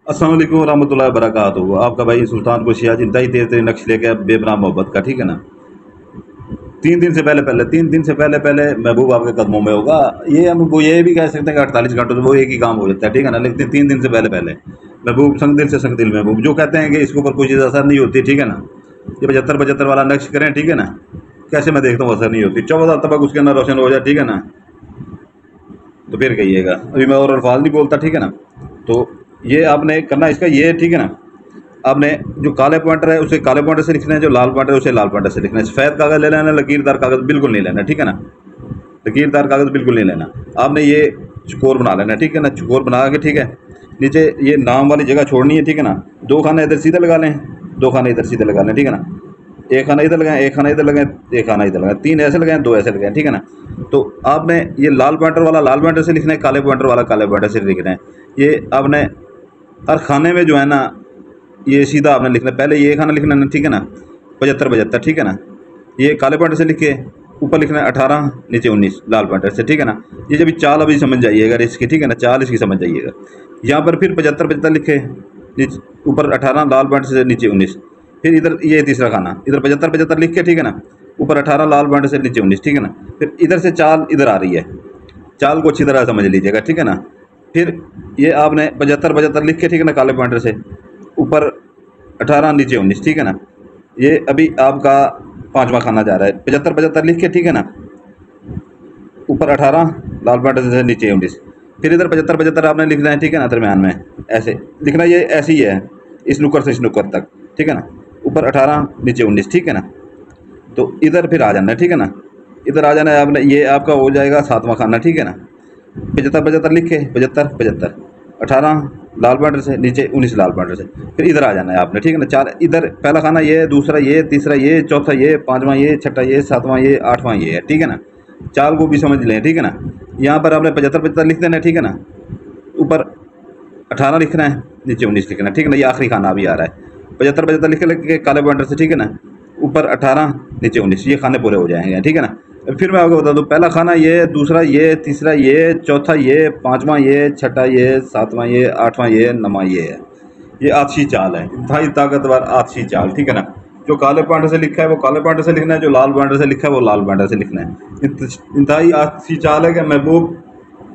अस्सलाम वालेकुम रहमतुल्लाहि व बरकातुहू। आपका भाई सुल्तान को शियाज इंतहाई तेज तेज नक्श लेके बेपनाह मोहब्बत का, ठीक है ना। 3 दिन से पहले महबूब आपके कदमों में होगा। ये हम वो ये भी कह सकते हैं कि 48 घंटों में वो एक ही काम हो जाता है, ठीक है ना। लेकिन 3 दिन से पहले पहले महबूब संग दिल से संग दिल महबूब जो कहते हैं कि इसके ऊपर कोई चीज़ असर नहीं होती, ठीक है ना। ये 75 वाला नक्श करें, ठीक है ना। कैसे मैं देखता हूँ असर नहीं होती, 14 तबक उसके अंदर रोशन हो जाए, ठीक है ना। तो फिर कहिएगा, अभी मैं और अल्फाज नहीं बोलता, ठीक है ना। तो ये आपने करना इसका ये, ठीक है ना। आपने जो काले पॉइंटर है उसे काले पॉइंटर से लिखना है, जो लाल पॉइंटर है उसे लाल पॉइंटर से लिखना है। सफ़ेद कागज़ ले लेना, लकीरदार कागज़ बिल्कुल नहीं लेना, ठीक है ना। लकीरदार कागज़ बिल्कुल नहीं लेना। आपने ये चकोर बना लेना, ठीक है ना। चकोर बना के, ठीक है, नीचे ये नाम वाली जगह छोड़नी है, ठीक है ना। 2 खाने इधर सीधे लगा लें, 2 खाने इधर सीधे लगा लें, ठीक है ना। एक खाना इधर लगाएं, एक खाना इधर लगाएं, एक खाना इधर लगाएं, 3 ऐसे लगाएं, 2 ऐसे लगाएं, ठीक है ना। तो आपने ये लाल पॉइंटर वाला लाल पॉइंटर से लिखना है, काले पॉइंटर वाला काले पॉइंटर से लिखना है। ये आपने हर खाने में जो है ना, ये सीधा आपने लिखना है। पहले ये खाना लिखना है, ठीक है ना, 75 75, ठीक है ना। ये काले पॉइंटर से लिखे, ऊपर लिखना है 18, नीचे 19 लाल पॉइंटर से, ठीक है ना। ये जब चाल अभी समझ जाइएगा इसकी, ठीक है ना, चाल इसकी समझ जाइएगा। यहाँ पर फिर 75 75 लिखे, नीचे ऊपर 18 लाल पॉइंटर से, नीचे 19। फिर इधर ये तीसरा खाना, इधर 75 75 लिख के, ठीक है ना, ऊपर 18 लाल पॉइंटर से, नीचे 19, ठीक है ना। फिर इधर से चाल इधर आ रही है, चाल को अच्छी तरह समझ लीजिएगा, ठीक है ना। फिर ये आपने 75 75 लिख के, ठीक है ना, काले पॉइंटर से, ऊपर 18 नीचे 19, ठीक है ना। ये अभी आपका 5वां खाना जा रहा है, 75 75 लिख के, ठीक है ना, ऊपर 18 लाल पॉइंटर से, नीचे 19। फिर इधर 75 75 आपने लिखना है, ठीक है ना, दरम्यान में ऐसे लिखना, ये ऐसे ही है, इस नुक्कर से इस नुक्कर तक, ठीक है ना। ऊपर 18 नीचे 19, ठीक है ना। तो इधर फिर आ जाना है, ठीक है ना। इधर आ जाना है आपने, ये आपका हो जाएगा 7वां खाना, ठीक है ना। 75 75 लिखे, 75 75, 18 लाल पॉइंटर से, नीचे 19 लाल पॉइंटर से। फिर इधर आ जाना है आपने, ठीक है ना। 4 इधर पहला खाना ये, दूसरा ये, तीसरा ये, चौथा ये, 5वां ये, छठा ये, 7वां ये, 8वां ये है, ठीक है ना। चाल को भी समझ लें, ठीक है ना। यहाँ पर आपने 75 75 लिख देना है, ठीक है ना। ऊपर 18 लिखना है, नीचे 19 लिखना है, ठीक है ना। ये आखिरी खाना अभी आ रहा है, 75 75 लिख के काले पॉइंटर से, ठीक है ना, ऊपर 18 नीचे 19, ये खाने पूरे हो जाएंगे, ठीक है ना। फिर मैं आपको बता दूं, पहला खाना ये, दूसरा ये, तीसरा ये, चौथा ये, 5वां ये, छठा ये, 7वां ये, 8वां ये, 9वां ये है। ये आतशी चाल है, इंतहाई ताकतवर आतशी चाल, ठीक है ना। जो काले पॉइंटर से लिखा है वो काले पॉइंटर से लिखना है, जो लाल पॉइंटर से लिखा है वो लाल पॉइंटर से लिखना है। इंतहाई आतशी चाल है कि महबूब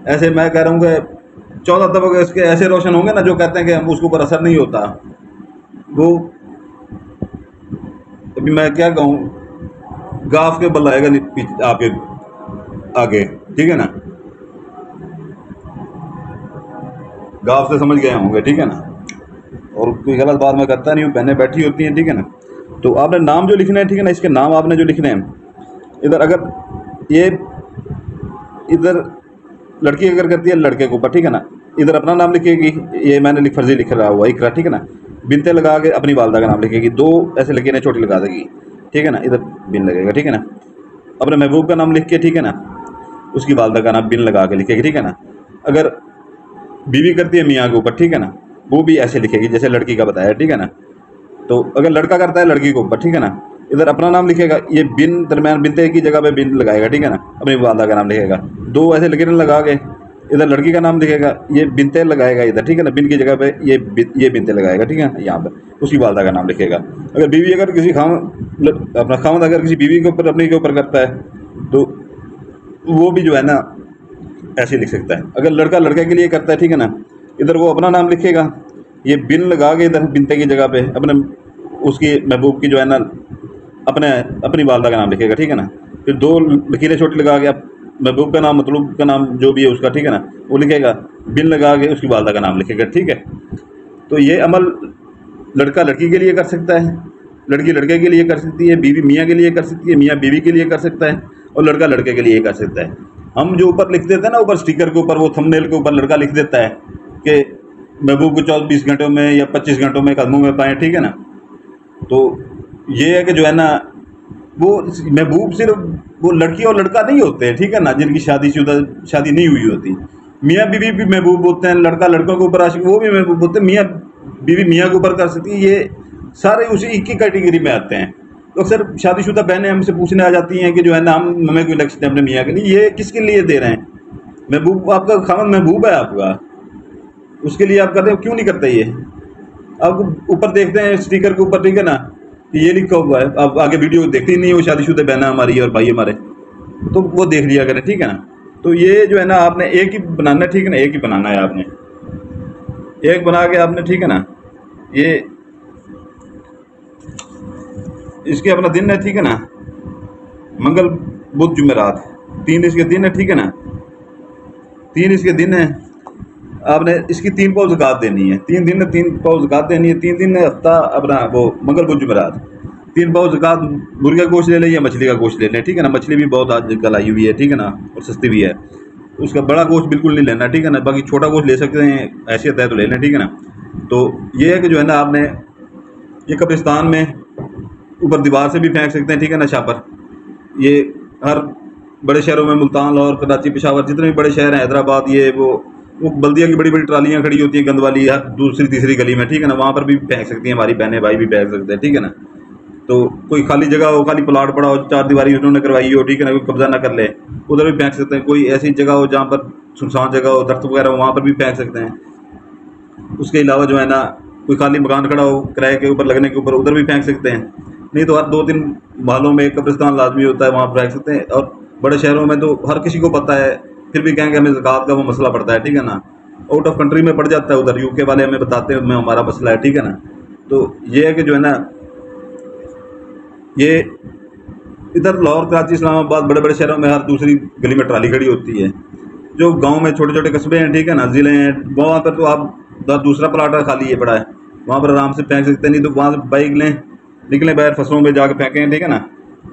ऐसे, मैं कह रहा हूँ कि 14 तबके इसके ऐसे रोशन होंगे ना, जो कहते हैं कि हम उसके ऊपर असर नहीं होता। वो अभी मैं क्या कहूँ, गाफ के बल आएगा आपके आगे, ठीक है ना। गाफ से समझ गए होंगे, ठीक है ना। और कोई गलत बात मैं करता नहीं हूँ, बहनें बैठी होती हैं, ठीक है ना। तो आपने नाम जो लिखना है, ठीक है ना, इसके नाम आपने जो लिखने हैं, इधर अगर ये इधर लड़की अगर करती है लड़के के ऊपर, ठीक है ना, इधर अपना नाम लिखेगी, ये मैंने फर्जी लिख रहा हुआ इकरा, ठीक है ना। बिनते लगा के अपनी वालदा का नाम लिखेगी, 2 ऐसे लकीरें छोटी लगा देगी, ठीक है ना। इधर बिन लगेगा, ठीक है ना। अपने महबूब का नाम लिख के, ठीक है ना, उसकी वालदा का नाम बिन लगा के लिखेगी, ठीक है ना। अगर बीवी करती है मियाँ के ऊपर, ठीक है ना, वो भी ऐसे लिखेगी जैसे लड़की का बताया, ठीक है ना। तो अगर लड़का करता है लड़की के ऊपर, ठीक है ना, इधर अपना नाम लिखेगा, ये बिन दरम्यान बिनते की जगह पे बिन लगाएगा, ठीक है ना। अपनी वालदा का नाम लिखेगा, 2 ऐसे लकीरें लगा के इधर लड़की का नाम लिखेगा, ये बिनते लगाएगा इधर, ठीक है ना। बिन की जगह पे ये बिनते लगाएगा, ठीक है, यहाँ पर उसकी वालदा का नाम लिखेगा। अगर बीवी अगर किसी अपना खामद अगर किसी बीवी के ऊपर अपनी के ऊपर करता है तो वो भी जो है ना ऐसे लिख सकता है। अगर लड़का लड़के के लिए करता है, ठीक है ना, इधर वो अपना नाम लिखेगा, ये बिन लगा के इधर बिनते की जगह पे अपने उसकी महबूब की जो है ना अपनी वालदा का नाम लिखेगा, ठीक है ना। फिर 2 लकीरें छोटी लगा के महबूब का नाम, मतलूब का नाम जो भी है उसका, ठीक है ना, वो लिखेगा, बिन लगा के उसकी वालदा का नाम लिखेगा, ठीक है। तो ये अमल लड़का लड़की के लिए कर सकता है, लड़की लड़के के लिए कर सकती है, बीवी मियाँ के लिए कर सकती है, मियाँ बीवी के लिए कर सकता है, और लड़का लड़के के लिए कर सकता है। हम जो ऊपर लिख देते हैं ना, ऊपर स्टिकर के ऊपर, वो थंबनेल के ऊपर लड़का लिख देता है कि महबूब को 24 घंटों में या 25 घंटों में कदमों में पाएँ, ठीक है ना। तो ये है कि जो है ना, वो महबूब सिर्फ वो लड़की और लड़का नहीं होते, ठीक है ना, जिनकी शादी नहीं हुई होती। मियाँ बीवी भी महबूब होते हैं, लड़का लड़कों के ऊपर आशिक वो भी महबूब होते हैं, मियाँ बीवी मियाँ के ऊपर कर सकती है। ये सारे उसी एक ही कैटेगरी में आते हैं। तो अक्सर शादीशुदा बहनें हमसे पूछने आ जाती हैं कि जो है ना, हमें कोई लक्ष्य अपने मियाँ के लिए, ये किसके लिए दे रहे हैं? महबूब आपका खामद महबूब है आपका, उसके लिए आप करते हो, क्यों नहीं करते ये? आप ऊपर देखते हैं स्टिकर के ऊपर, ठीक है ना, कि ये लिखा हुआ है, आप आगे वीडियो देखते ही नहीं हो, शादीशुदा बहना हमारी और भाई हमारे, तो वो देख लिया करें, ठीक है ना। तो ये जो है ना आपने एक ही बनाना है, ठीक है ना, एक ही बनाना है आपने, एक बना के आपने, ठीक है ना, ये इसके अपना दिन है, ठीक है ना, मंगल बुध जुमेरात, 3 इसके दिन है, ठीक है ना, 3 इसके दिन है। आपने इसकी 3 पाव ज़कात देनी है, 3 दिन में 3 पाव ज़कात देनी है, 3 दिन में हफ्ता अपना वो मंगल बुध जुमेरात, 3 पाव ज़कात मुर्गे का गोश्त ले लें या मछली का गोश्त ले लें, ठीक है ना। मछली भी बहुत आजकल आई हुई है, ठीक है ना, और सस्ती भी है। उसका बड़ा गोश्त बिल्कुल नहीं लेना, ठीक है ना, बाकी छोटा गोश्त ले सकते हैं, हैसियत है तो ले लें, ठीक है ना। तो ये है कि जो है ना आपने ये कब्रिस्तान में ऊपर दीवार से भी फेंक सकते हैं, ठीक है ना, शापर। ये हर बड़े शहरों में, मुल्तान, लाहौर, कराची, पेशावर, जितने भी बड़े शहर हैं, हैदराबाद, ये वो बल्दिया की बड़ी बड़ी ट्रालियाँ खड़ी होती हैं गंद वाली, हर दूसरी तीसरी गली में, ठीक है ना, वहाँ पर भी फेंक सकती हैं, हमारी बहनें भाई भी फेंक सकते हैं, ठीक है ना। तो कोई खाली जगह हो, खाली प्लाट पड़ा हो, 4 दीवारी उन्होंने करवाई हो, ठीक है ना, कोई कब्जा ना कर ले, उधर भी फेंक सकते हैं। कोई ऐसी जगह हो जहाँ पर सुनसान जगह हो, दरख्त वगैरह हो, वहाँ पर भी फेंक सकते हैं। उसके अलावा जो है ना कोई खाली मकान खड़ा हो किराए के ऊपर लगने के ऊपर, उधर भी फेंक सकते हैं। नहीं तो हर 2-3 महलों में कब्रिस्तान लाजमी होता है, वहाँ पर फेंक सकते हैं। और बड़े शहरों में तो हर किसी को पता है, फिर भी कहेंगे हमें ज़कात का वो मसला पड़ता है, ठीक है ना। आउट ऑफ कंट्री में पड़ जाता है, उधर यूके वाले हमें बताते हैं हमें हमारा मसला है, ठीक है ना। तो ये है कि जो है ना ये इधर लाहौर, कराची, इस्लामाबाद, बड़े बड़े शहरों में हर दूसरी गली में ट्राली खड़ी होती है। जो गांव में छोटे छोटे कस्बे हैं, ठीक है ना, ज़िले हैं, वहाँ पर तो आप दूसरा प्लाट खाली है पड़ा है, वहाँ पर आराम से फेंक सकते हैं। नहीं तो वहाँ से बाइक लें, निकलें बाहर, फसलों में जाकर फेंकें, ठीक है ना,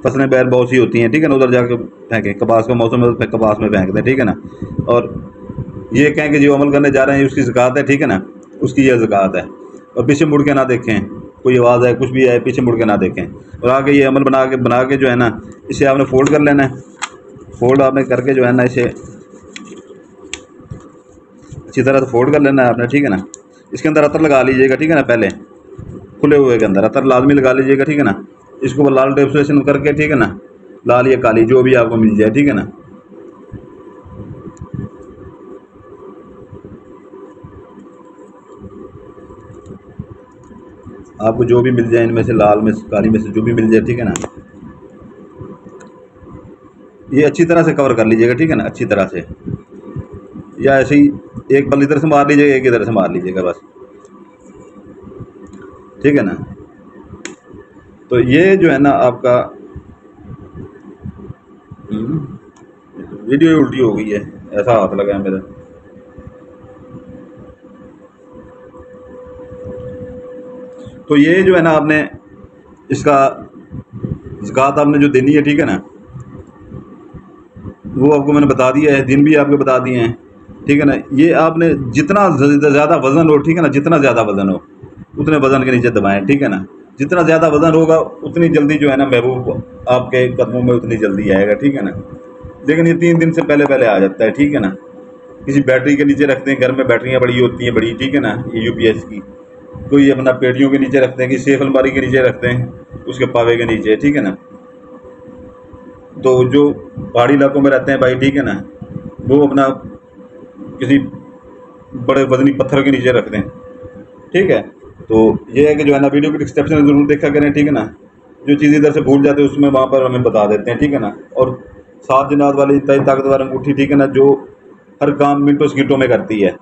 फसलें बाहर बहुत सी होती हैं, ठीक है ना, उधर जाकर फेंकें। कपास का मौसम है तो कपास में फेंक दें, ठीक है ना। और ये कहें कि जो अमल करने जा रहे हैं उसकी ज़कात है, ठीक है ना, उसकी यह ज़कात है। और पीछे मुड़ के ना देखें, कोई आवाज़ है कुछ भी है, पीछे मुड़ के ना देखें। और आगे ये अमल बना के जो है ना इसे आपने फोल्ड कर लेना है। फोल्ड आपने करके जो है ना इसे अच्छी तरह से फोल्ड कर लेना है आपने, ठीक है ना। इसके अंदर अतर लगा लीजिएगा, ठीक है ना, पहले खुले हुए के अंदर अतर लाजमी लगा लीजिएगा, ठीक है ना। इसको ऊपर लाल टेप से करके, ठीक है ना, लाल या काली जो भी आपको मिल जाए, ठीक है ना। आपको जो भी मिल जाए इनमें से, लाल में से, काली में से, जो भी मिल जाए, ठीक है ना, ये अच्छी तरह से कवर कर लीजिएगा, ठीक है ना, अच्छी तरह से। या ऐसे ही एक बल इधर से मार लीजिएगा, एक इधर से मार लीजिएगा बस, ठीक है ना। तो ये जो है ना आपका वीडियो उल्टी हो गई है, ऐसा हाथ लगा है मेरा। तो ये जो है ना आपने इसका ज़कात आपने जो देनी है, ठीक है ना, वो आपको मैंने बता दिया है, दिन भी आपको बता दिए हैं, ठीक है ना। ये आपने जितना ज़्यादा वज़न हो, ठीक है ना, जितना ज़्यादा वज़न हो उतने वज़न के नीचे दबाएं, ठीक है ना। जितना ज़्यादा वज़न होगा उतनी जल्दी जो है ना महबूब आपके कदमों में उतनी जल्दी आएगा, ठीक है ना। लेकिन ये 3 दिन से पहले पहले आ जाता है, ठीक है ना। किसी बैटरी के नीचे रखते हैं, घर में बैटरियाँ बड़ी होती हैं बड़ी, ठीक है ना, ये UPS की। कोई अपना पेटियों के नीचे रखते हैं, किसी सेफ अलमारी के नीचे रखते हैं, उसके पावे के नीचे, ठीक है ना। तो जो पहाड़ी इलाकों में रहते हैं भाई, ठीक है ना, वो अपना किसी बड़े वजनी पत्थर के नीचे रखते हैं, ठीक है। तो ये है कि जो है ना वीडियो के डिस्क्रिप्शन में ज़रूर देखा करें, ठीक है ना। जो चीज़ इधर से भूल जाते हैं उसमें वहाँ पर हमें बता देते हैं, ठीक है ना। और 7 जनात वाली इंतहाई ताकतवर अंगूठी, ठीक है ना, जो हर काम मिनटों सेकंडों में करती है।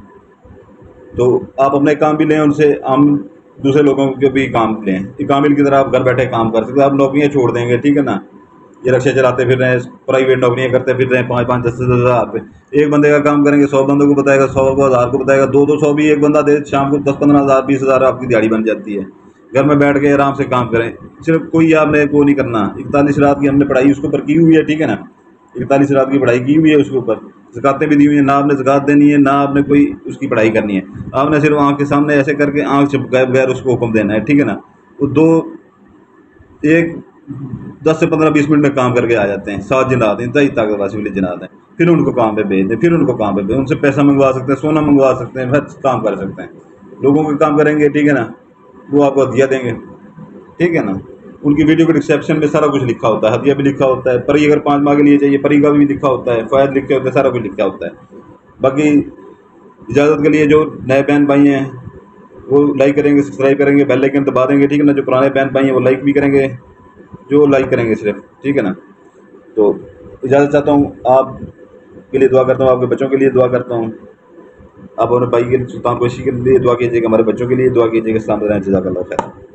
तो आप अपने काम भी लें उनसे, हम दूसरे लोगों के भी काम लें, कामिल की तरह आप घर बैठे काम कर सकते हैं। आप नौकरियाँ छोड़ देंगे, ठीक है ना, ये रिक्शे चलाते फिर रहे हैं, प्राइवेट नौकरियाँ करते फिर रहे हैं, 5-5, 10-10 हज़ार पे एक बंदे का काम करेंगे, 100 बंदों को बताएगा, 100 को 1000 को बताएगा, 200 भी एक बंदा दे, शाम को 10-15 हज़ार 20 हज़ार आपकी दिहाड़ी बन जाती है। घर में बैठ के आराम से काम करें, सिर्फ कोई आपने वो नहीं करना। 41 रात की हमने पढ़ाई उसके ऊपर की हुई है, ठीक है ना, 41 रात की पढ़ाई की हुई है उसके ऊपर, ज़कातें भी दी हुई है। ना आपने ज़कात देनी है, ना आपने कोई उसकी पढ़ाई करनी है, आपने सिर्फ आँख के सामने ऐसे करके आँख चिपकाए बगैर उसको हुक्म देना है, ठीक है ना। वो 10 से 15-20 मिनट में काम करके आ जाते हैं। 7 जनात इंतहाई ताकतवर वाले जनात हैं, फिर उनको काम पे भेज दें, फिर उनको काम पे भेज, उनसे पैसा मंगवा सकते हैं, सोना मंगवा सकते हैं, हर काम कर सकते हैं। लोगों के काम करेंगे, ठीक है ना, वो आपको हदिया देंगे, ठीक है ना। उनकी वीडियो के डिस्क्रिप्शन में सारा कुछ लिखा होता है, हदिया भी लिखा होता है, परी अगर 5 माह के लिए चाहिए परी का भी लिखा होता है, फ़ायद लिखे होते हैं, सारा कुछ लिखा होता है। बाकी इजाज़त के लिए जो नए बहन भाई हैं वो लाइक करेंगे, सब्सक्राइब करेंगे, बेल आइकन दबा देंगे, ठीक है ना। जो पुराने बहन भाई हैं वो लाइक भी करेंगे, जो लाइक करेंगे सिर्फ, ठीक है ना। तो इजाज़त चाहता हूँ, आप के लिए दुआ करता हूँ, आपके बच्चों के लिए दुआ करता हूँ। आप अपने भाई के लिए, सुल्तान कुरैशी के लिए दुआ कीजिएगा, हमारे बच्चों के लिए दुआ कीजिएगा। इस्लाम रहें, जज़ाकल्लाह खैर।